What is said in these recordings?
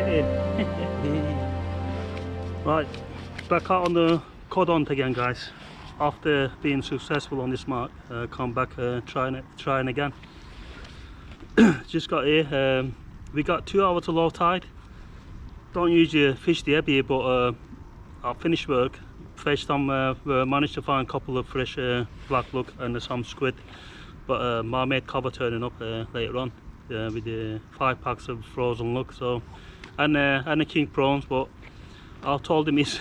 raining. Right, back out on the cod hunt again, guys. After being successful on this mark, come back trying again. Just got here. We got 2 hours to low tide. Don't usually fish the ebb here, but I finished work, fished some, managed to find a couple of fresh black look and some squid. But my mate Cover turning up later on with 5 packs of frozen look, so and a king prawns. But I told him it's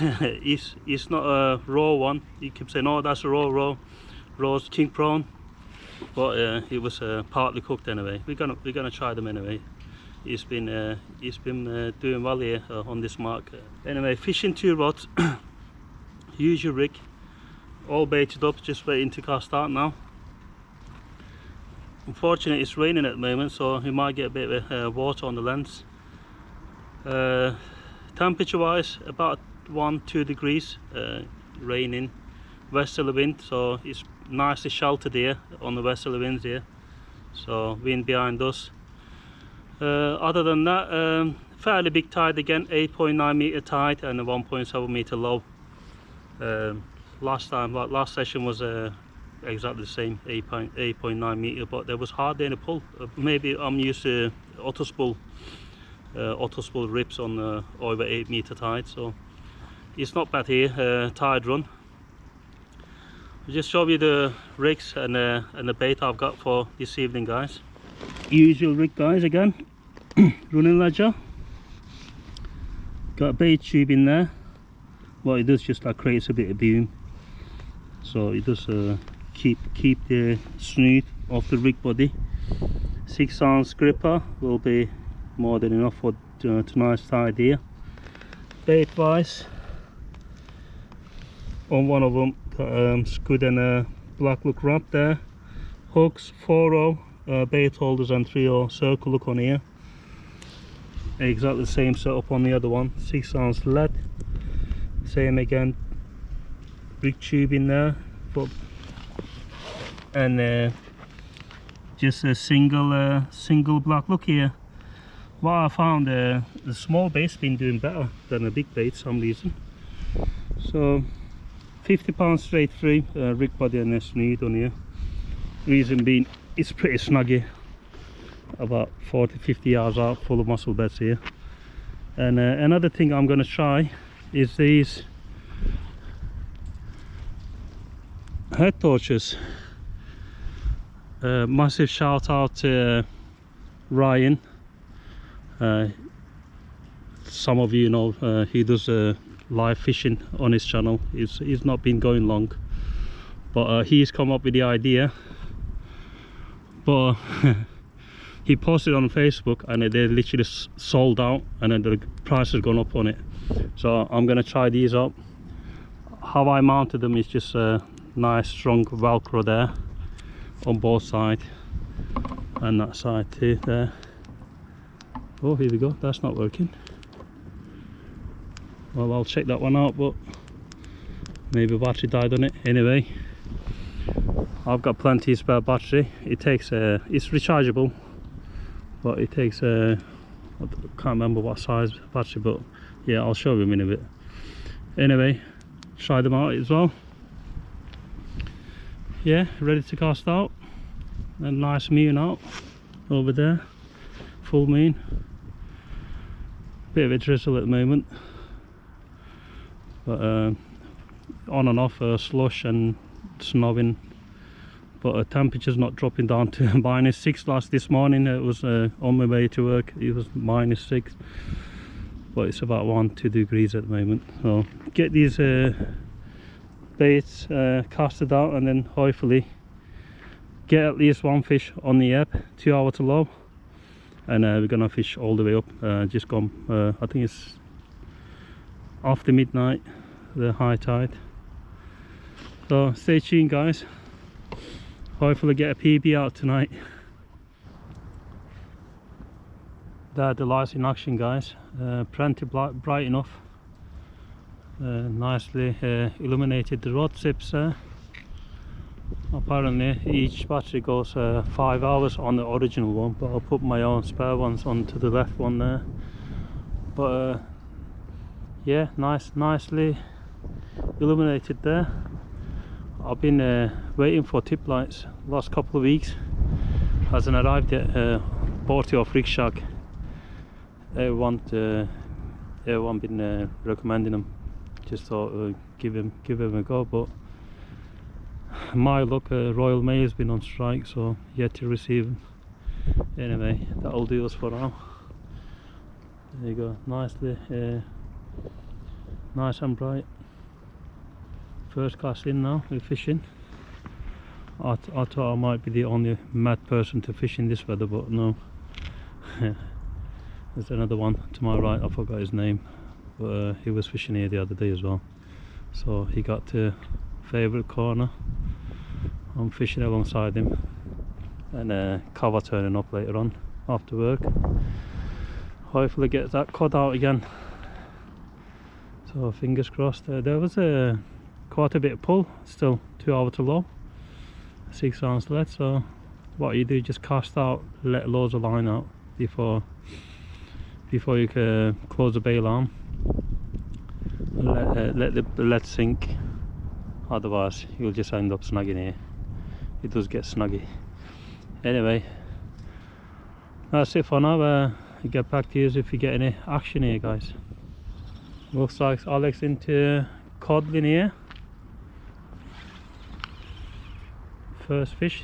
not a raw one. He kept saying, "Oh, that's a raw's king prawn," but it was partly cooked anyway. We're gonna try them anyway. He's been doing well here on this mark. Anyway, fishing 2 rods. Use your rig, all baited up, just waiting to cast out now. Unfortunately, it's raining at the moment, so you might get a bit of water on the lens. Temperature wise, about 1-2 degrees, raining, westerly wind, so it's nicely sheltered here on the westerly winds here, so wind behind us. Other than that, fairly big tide again, 8.9 meter tide and a 1.7 meter low. Last session was exactly the same, 8.9 meter, but there was hardly any pull. Maybe I'm used to otter spool rips on over 8 meter tide, so it's not bad here. Tide run. I'll just show you the rigs and the bait I've got for this evening, guys. Usual rig, guys, again. Running ledger. Got a bait tube in there. What it does, just like creates a bit of boom, so it does keep the snood off the rig body. 6 ounce gripper will be more than enough for tonight's tide here. Bait wise, on one of them got squid and a black look wrap there. Hooks 4-0 bait holders and 3-0 circle look on here. Exactly the same setup on the other one. 6 ounce lead, same again, rig tube in there, and just a single black look here. What I found, the small bait's been doing better than a big bait for some reason. So 50 pounds straight through, rig body and a snood on here. Reason being, it's pretty snuggy, about 40-50 yards out, full of mussel beds here. And another thing I'm going to try is these head torches. Massive shout out to Ryan. Some of you know he does live fishing on his channel. He's not been going long, but he's come up with the idea. But he posted on Facebook and they literally sold out, and then the price has gone up on it. So I'm gonna try these out. How I mounted them is just a nice strong velcro there on both sides, and that side too there. Oh, here we go, that's not working. Well, I'll check that one out, but maybe battery died on it. Anyway, I've got plenty of spare battery. It takes it's rechargeable, but it takes I can't remember what size battery, but yeah, I'll show you in a bit. Anyway, try them out as well. Yeah, ready to cast out. A nice moon out over there, full moon. Bit of a drizzle at the moment, but on and off slush and snowing, but temperature's not dropping down to -6. This morning it was on my way to work, it was -6, but it's about 1-2 degrees at the moment. So get these baits casted out, and then hopefully get at least 1 fish on the ebb. 2 hours to low, and we're gonna fish all the way up. Just gone, I think it's after midnight, the high tide. So stay tuned, guys. Hopefully get a PB out tonight. There, the lights in action, guys. Plenty bright enough. Nicely illuminated the rod tips there. Apparently each battery goes 5 hours on the original one, but I'll put my own spare ones onto the left one there. But yeah, nicely illuminated there. I've been waiting for tip lights last couple of weeks. Hasn't arrived yet. Bought it off Rickshaw. Everyone been recommending them. Just thought give him a go, but my luck, Royal Mail's been on strike, so yet to receive them. Anyway, that'll do us for now. There you go, nicely nice and bright. First cast in now, we're fishing. I thought I might be the only mad person to fish in this weather, but no. There's another one to my right, I forgot his name, but he was fishing here the other day as well. So he got to favourite corner. I'm fishing alongside him, and cover turning up later on after work. Hopefully get that cod out again. So fingers crossed. There was quite a bit of pull, still 2 hours to low, 6 ounce lead. So what you do, just cast out, let loads of line out before you can close the bail arm. Let the lead sink, otherwise you'll just end up snagging here. It does get snuggy. Anyway, that's it for now. I'll get back to you if you get any action here, guys. Looks like Alex into codling here. First fish,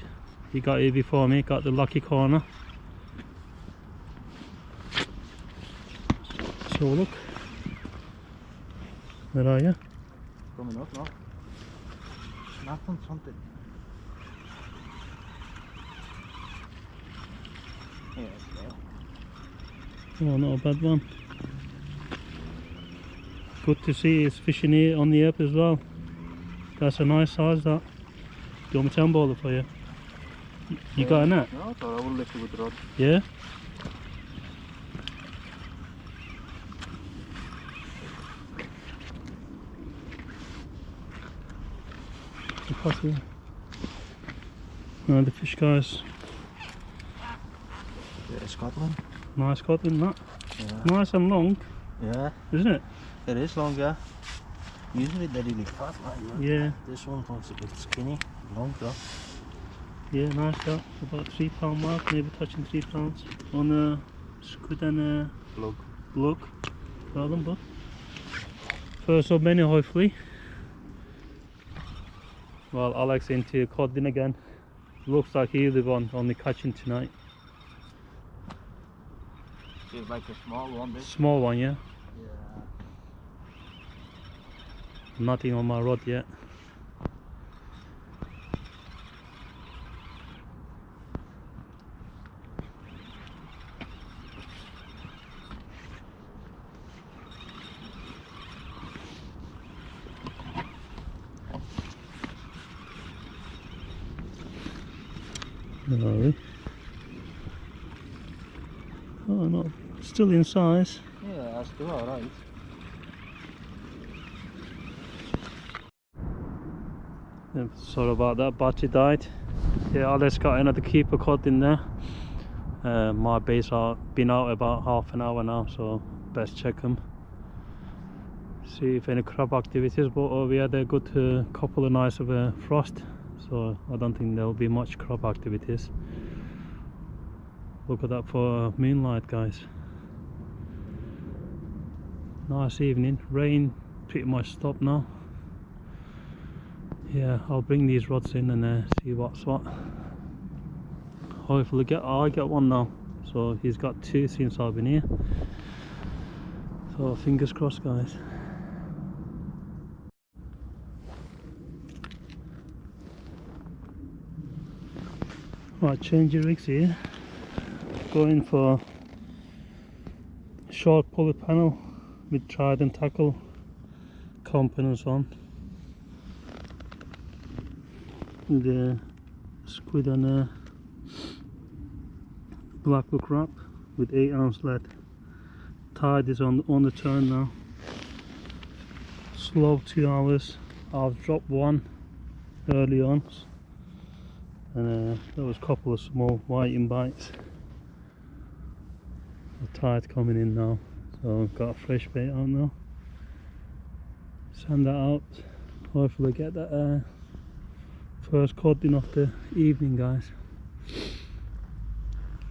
he got here before me, got the lucky corner. So look, where are you? Coming up now. Nothing, something. Yeah, oh, not a bad one. Good to see it's fishing here on the up as well. That's a nice size, that. Do you want me to unball it for you? You got a net? No, I thought I will lift it with the rod. Yeah? The fish, guys. Yeah, Scotland. Nice cod, isn't that? Yeah. Nice and long, Yeah. isn't it? It is long, yeah. Usually they're really fat, like that. Yeah. This one looks a bit skinny, long though. Yeah, nice that. About 3 pound mark, maybe touching 3 pounds on a squid and a lug. Well done, bud. First of many, hopefully. Well, Alex into codling again. Looks like he's the one only catching tonight. It's like a small one, this. Small one, yeah? Yeah. Nothing on my rod yet. Where are we? Oh, no, still in size. Yeah, that's still alright. Sorry about that, battery died. Yeah, Alex got another keeper cod in there. My baits are been out about half an hour now, so best check them. See if any crab activities, but we had a good couple of nights of frost, so I don't think there'll be much crab activities. Look at that for moonlight, guys. Nice evening. Rain pretty much stopped now. Yeah, I'll bring these rods in and see what's what. Hopefully I get one now. So he's got 2 since I've been here. So fingers crossed, guys. Right, change your rigs here. Going for short pulley panel with trident tackle components on. The squid and a black hook wrap with 8 ounce lead. Tide is on the turn now. Slow 2 hours. I've dropped one early on, and there was a couple of small whiting bites. The tide coming in now, So I've got a fresh bait out now. Send that out. Hopefully get that first cod in of the evening, guys.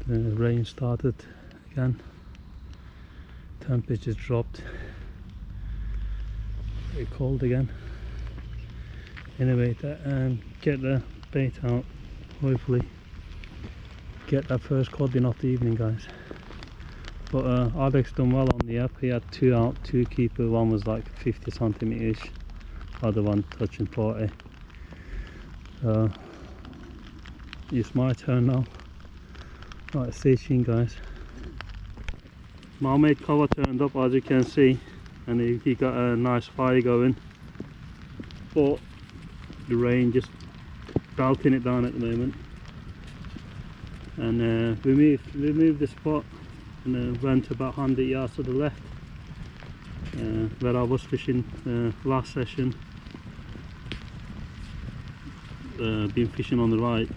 The rain started again. Temperatures dropped. Pretty cold again. Anyway, get the bait out. Hopefully get that first cod in of the evening, guys. But Alex done well on the app. He had 2 out, 2 keeper. One was like 50 centimeters, other one touching 40. It's my turn now. Right, stay tuned, guys. My mate cover turned up, as you can see, and he got a nice fire going, but the rain just belting it down at the moment. And we moved the spot and went about 100 yards to the left, where I was fishing last session. Been fishing on the right,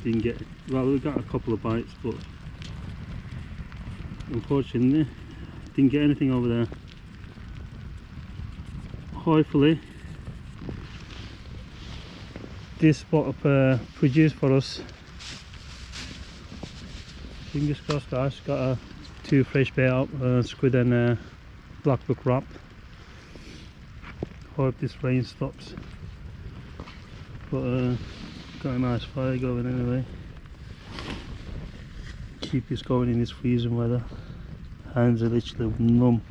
didn't get, well, we got a couple of bites, but unfortunately didn't get anything over there. Hopefully this spot up produced for us. Fingers crossed, guys. Got 2 fresh bait out, squid and blackbuck wrap. Hope this rain stops, but got a nice fire going anyway. Keep this going in this freezing weather. Hands are literally numb.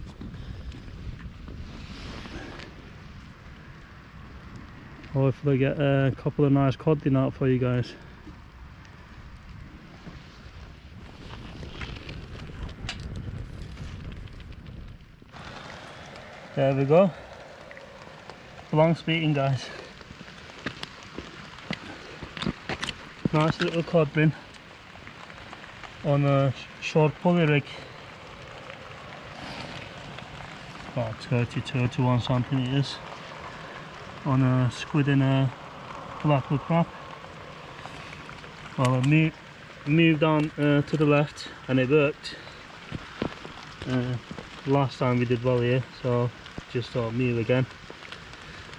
Hopefully get a couple of nice cod in out for you guys. There we go. Long speaking, guys. Nice little cod bin on a short pulley rig. About 30-31 centimeters on a squid and a blackbuck wrap. Well, I moved on to the left and it worked. Last time we did well here, so just thought move again.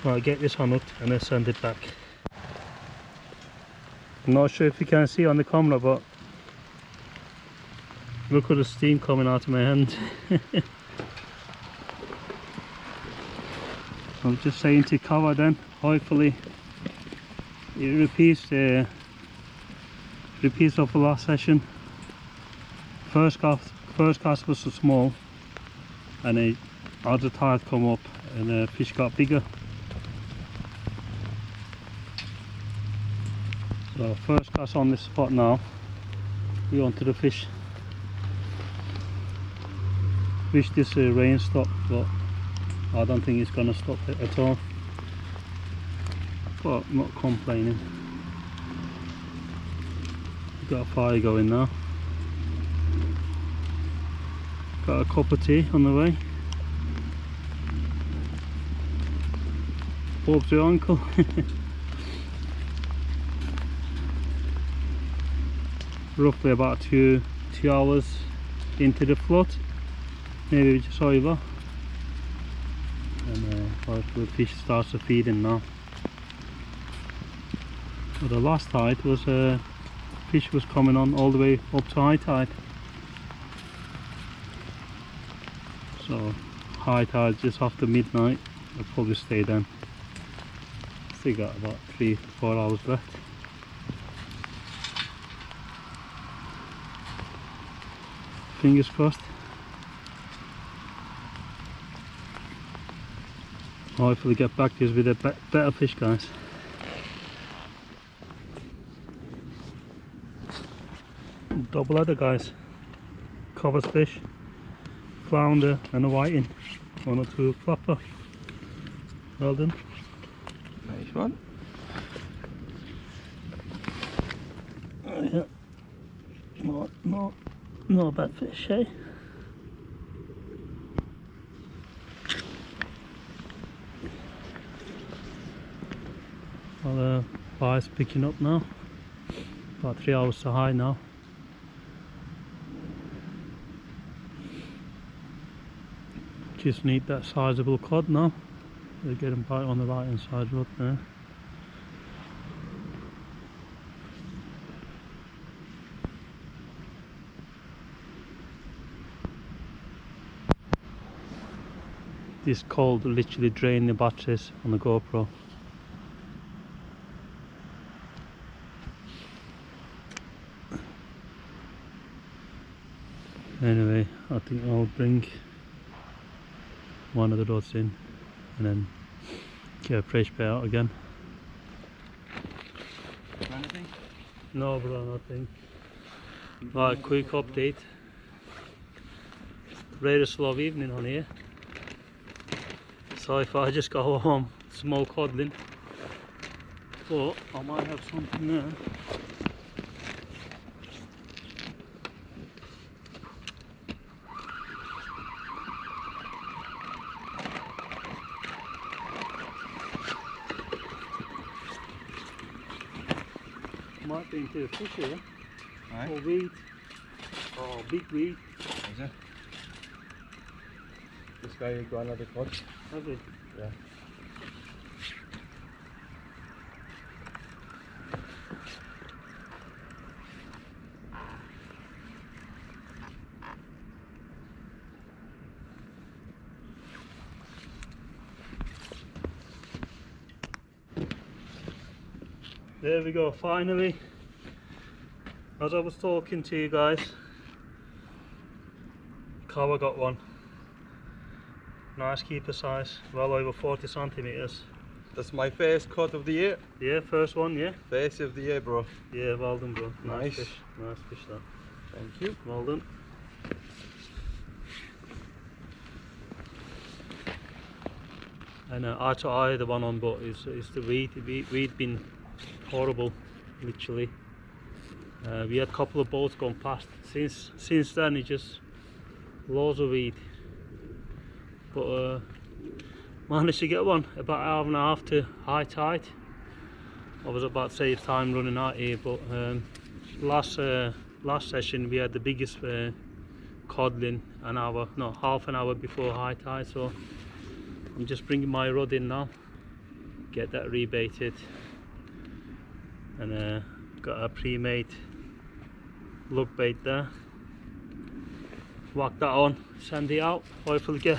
Right, get this unhooked and then send it back. I'm not sure if you can see on the camera, but look at the steam coming out of my hand. I'm just saying to cover then, hopefully it repeats of the last session. First cast was so small, and as the tide come up and the fish got bigger. So first cast on this spot now. We want to fish. Wish this rain stopped, but I don't think it's gonna stop it at all. But I'm not complaining. Got a fire going now. Got a cup of tea on the way. Hope your uncle. Roughly about two hours into the float, maybe just over, and the fish starts to feed in now. But the last tide was fish was coming on all the way up to high tide, so high tide just after midnight. I'll probably stay then. Still got about 3-4 hours left. Fingers crossed. Hopefully get back to us with a better fish, guys. Double header, guys. Covers fish, flounder and a whiting. 1 or 2 flapper. Well done. Nice one. Yeah. Not a bad fish, eh? Well, the fire's picking up now. About 3 hours to high now. just need that sizable cod now. They're getting bite on the right hand side rod there. This cold literally drained the batteries on the GoPro. Anyway, I think I'll bring one of the rods in and then get a fresh bait out again. Anything? No bro, nothing. Right, quick update. Rather slow evening on here. So if I just go home, small codling, but I might have something there. Might be into a fish here, Aye. or weed, or big weed. Is it? This guy got another cod. Have we? Yeah. There we go, finally. As I was talking to you guys, Kawa got one. Nice keeper size, well over 40 centimeters. That's my first cod of the year. Yeah, first one, yeah? First of the year, bro. Yeah, well done bro. Nice. Fish, nice fish that. Thank you. Well done. And I tried the one on, but it's the weed been horrible, literally. We had a couple of boats gone past. Since then, it's just loads of weed. But managed to get one about an hour and a half to high tide. I was about to save time running out here, but last session we had the biggest codling half an hour before high tide. So I'm just bringing my rod in now, get that rebaited, and got a pre-made lug bait there. Whack that on, send it out. Hopefully get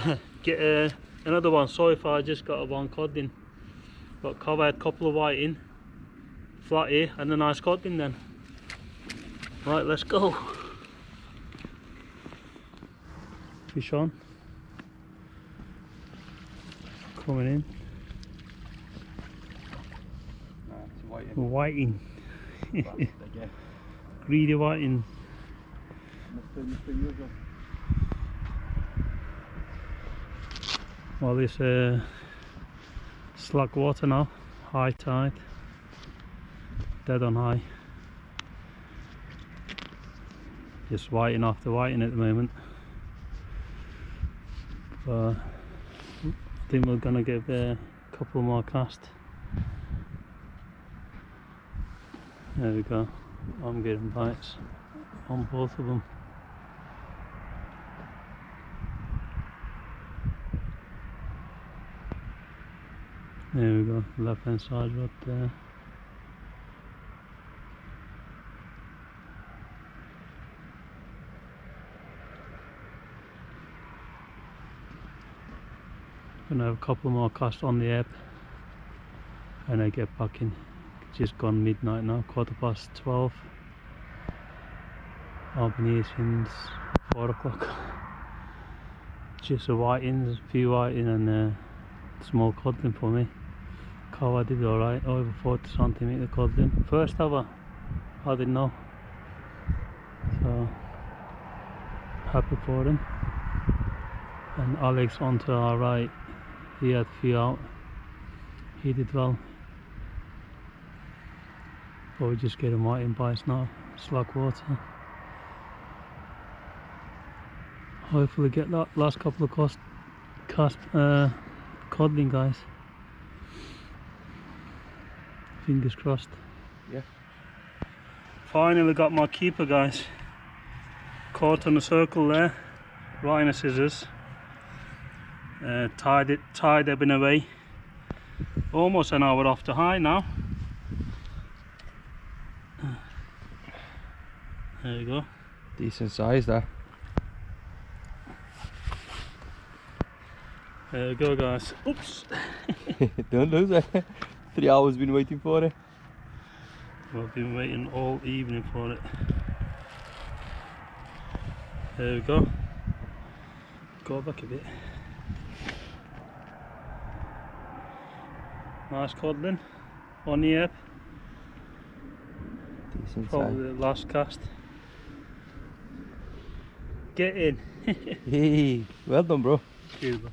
another one. So if I just got a one codling, but covered a couple of white in, flat here, and a nice codling then. Right, let's go. Fish on. Coming in. Nah, it's whiting. Whiting. Again. Greedy whiting. Mr. Usual. Well, it's slack water now, high tide, dead on high. Just whiting after whiting at the moment. But I think we're gonna give a couple more casts. There we go. I'm getting bites on both of them. There we go, left hand side right there. Gonna have a couple more casts on the ebb and I get back in. Just gone midnight now, 12:15. I've been here since 4 o'clock. Just a whiting, a few whiting and a small codling for me. Kawa did alright, over 40 centimeter codling. First ever, I didn't know. So happy for him. And Alex onto our right, he had a few out. He did well. But we're just getting whiting bites now, slack water. Hopefully get that last couple of codling, guys. Fingers crossed. Yeah. Finally got my keeper, guys. Caught on the circle there, right in the scissors. Tied ebbing away. Almost an hour off the high now. There you go. Decent size there. There you go, guys. Oops. Don't lose it. 3 hours been waiting for it. We've been waiting all evening for it. There we go. Go back a bit. Nice codling on the ebb. Decent Probably the last cast. Get in. Hey, well done, bro. Beautiful.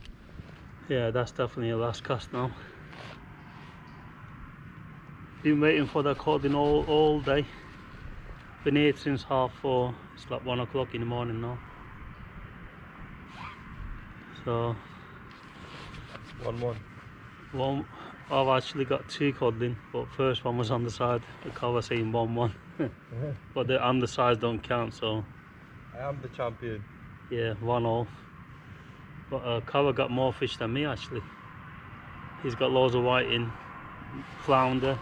Yeah, that's definitely a last cast now. Been waiting for that codling all day. Been here since 4:30. It's like 1 o'clock in the morning now. So 1-1. I've actually got 2 codling, but first one was on the side. The cover saying 1-1. But the undersides don't count, so I am the champion. yeah, 1-all. But cover got more fish than me actually. He's got loads of whiting, flounder,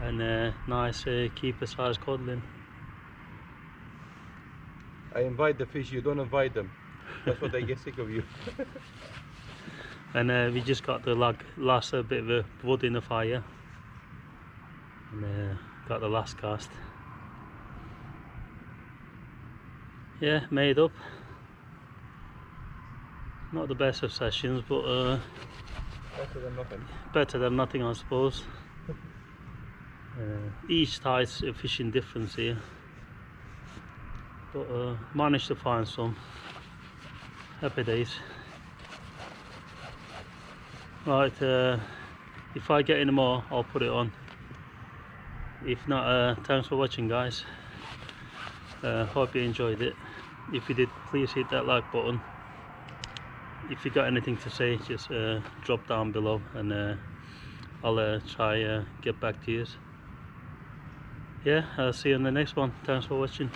and nice keeper size codling. I invite the fish, you don't invite them. That's what they get sick of you. And we just got the last bit of wood in the fire, and got the last cast. Yeah, made up. Not the best of sessions, but Better than nothing. better than nothing, I suppose. Each tide's a fishing difference here, but managed to find some. Happy days. Right, if I get any more, I'll put it on. If not, thanks for watching, guys. Hope you enjoyed it. If you did, please hit that like button. If you got anything to say, just drop down below, and I'll try get back to you. Yeah, I'll see you in the next one. Thanks for watching.